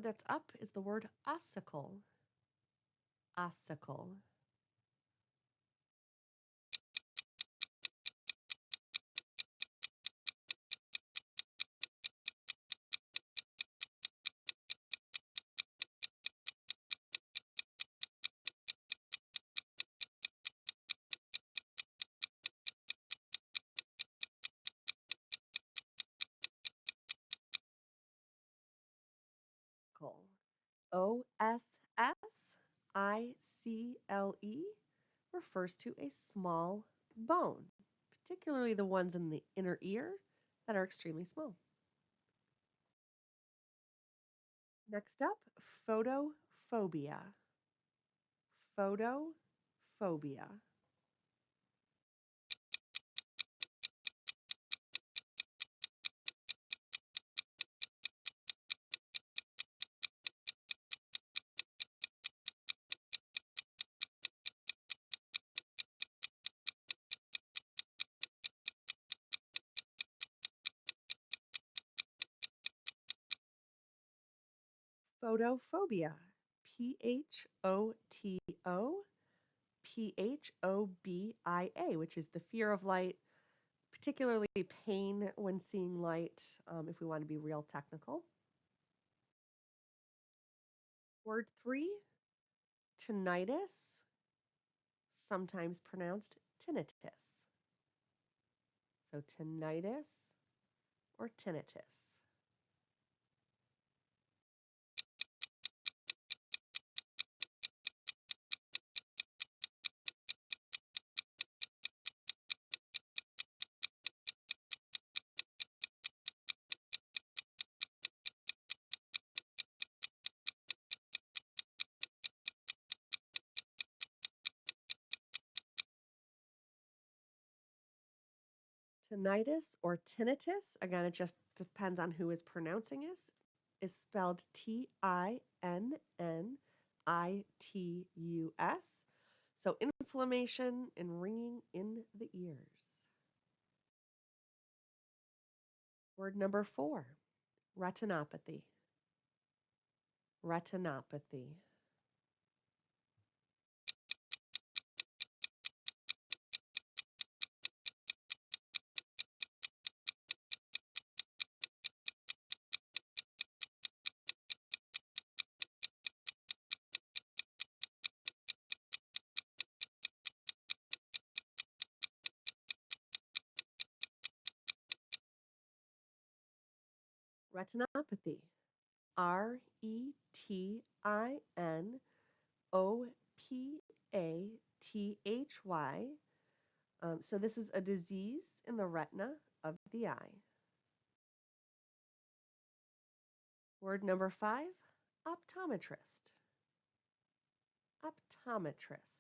that's up is the word ossicle. Ossicle. OSSICLE refers to a small bone, particularly the ones in the inner ear that are extremely small. Next up, photophobia. Photophobia. Photophobia. PHOTOPHOBIA, which is the fear of light, particularly pain when seeing light, if we want to be real technical. Word 3, tinnitus, sometimes pronounced tinnitus. So tinnitus or tinnitus. Tinnitus or tinnitus, again, it just depends on who is pronouncing it, is spelled Tinnitus. So inflammation and ringing in the ears. Word number 4, retinopathy. Retinopathy. Retinopathy. RETINOPATHY. So this is a disease in the retina of the eye. Word number 5, optometrist. Optometrist.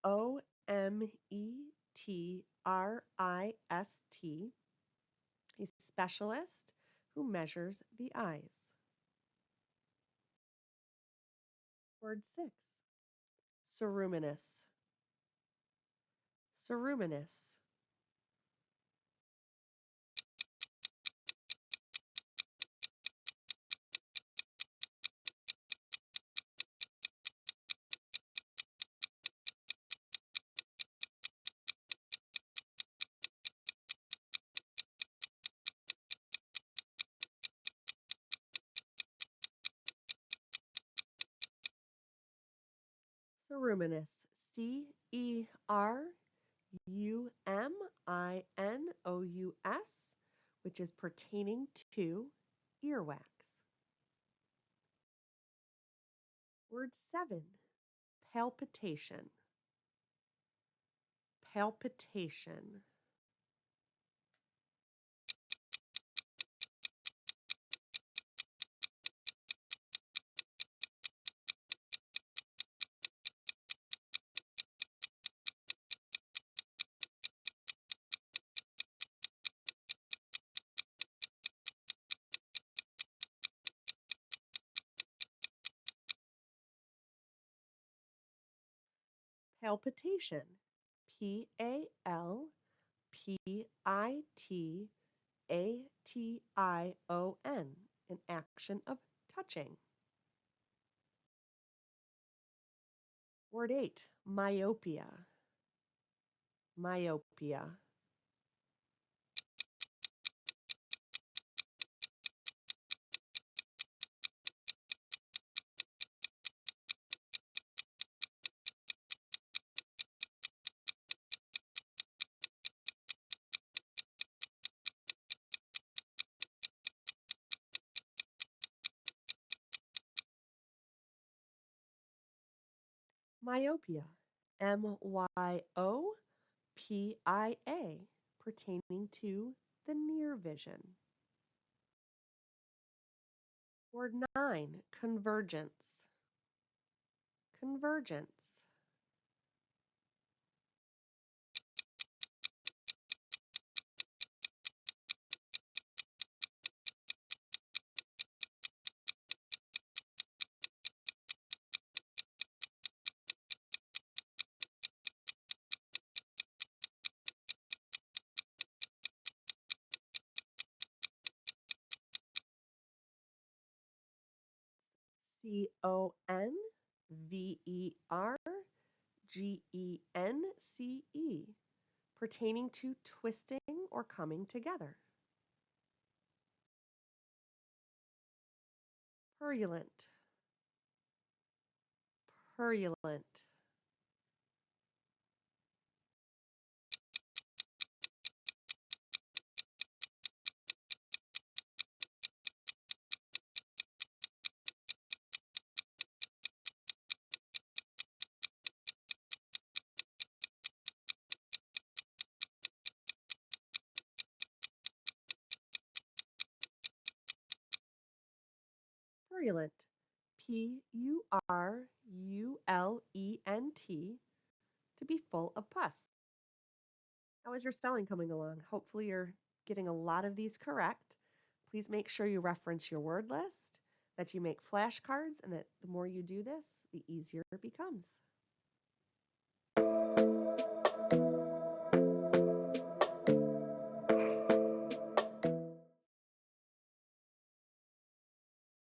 OPTOMETRIST, a specialist who measures the eyes. Word 6, ceruminous. Ceruminous. Ceruminous. CERUMINOUS, which is pertaining to earwax. Word 7, palpitation. Palpitation. Palpitation. Palpitation. An action of touching. Word 8. Myopia. Myopia. Myopia. Myopia. Pertaining to the near vision. Word 9. Convergence. Convergence. Convergence. Pertaining to twisting or coming together. Purulent. Purulent. Purulent. Purulent. To be full of pus. How is your spelling coming along? Hopefully you're getting a lot of these correct. Please make sure you reference your word list, that you make flashcards, and that the more you do this, the easier it becomes.